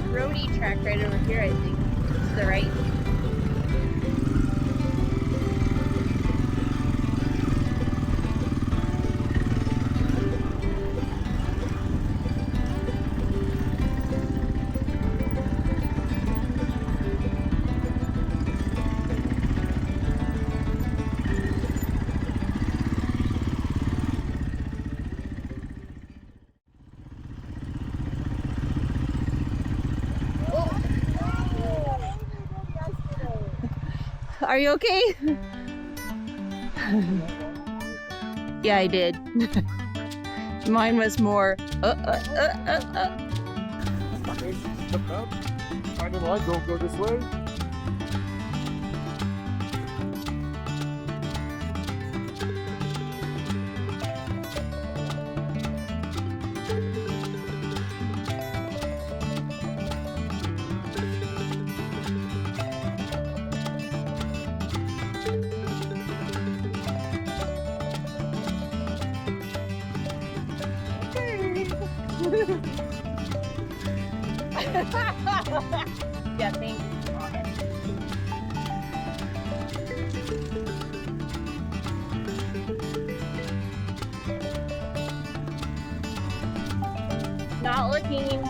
Roadie track right over here, I think. To the right. Are you okay? Yeah, I did. Mine was more. Find a line, don't go this way. Yeah, thank you. Not looking.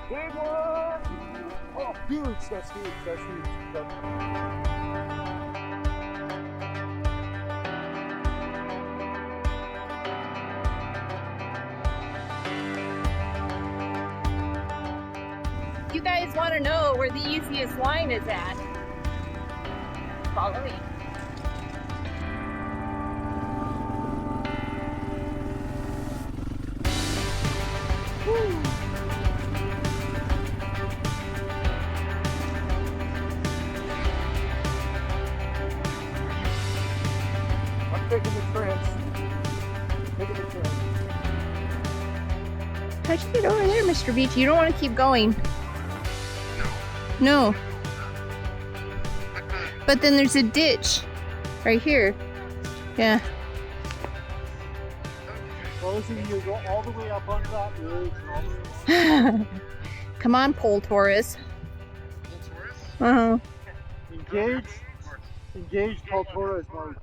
Big one! Oh, huge! That's huge. That's huge. You guys want to know where the easiest line is at? Follow me. Woo. I'm taking the trance. Taking the trance. How'd you get over there, Mr. Beach? You don't want to keep going. No. But then there's a ditch right here. Yeah. Well, listen, you go all the way up on that ridge and all the way. Come on, Pole Taurus. Uh-huh. Engage. Engage Pole Taurus mode.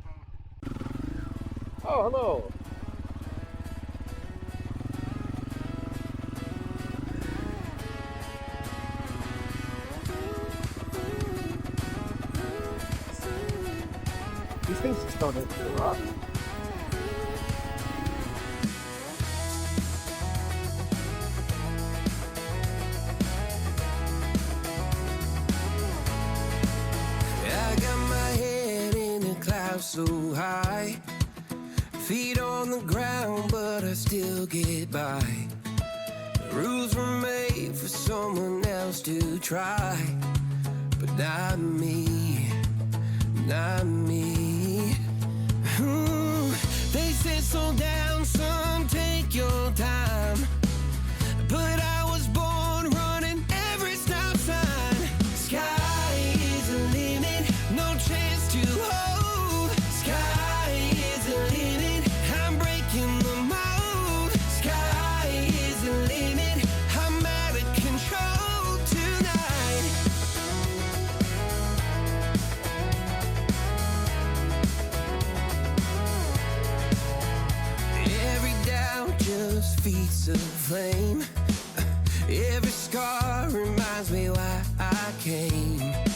Oh, hello. These things just don't hit the rock. I got my head in a cloud so high, feet on the ground, but I still get by. The rules were made for someone else to try, but not me, not me. Ooh, they said slow down, son, take your time, but I was born running every stop sign. Sky is the limit, no chance to hold. Sky is the limit, I'm breaking the mold. Sky is the limit, I'm out of control tonight. car reminds me why I came.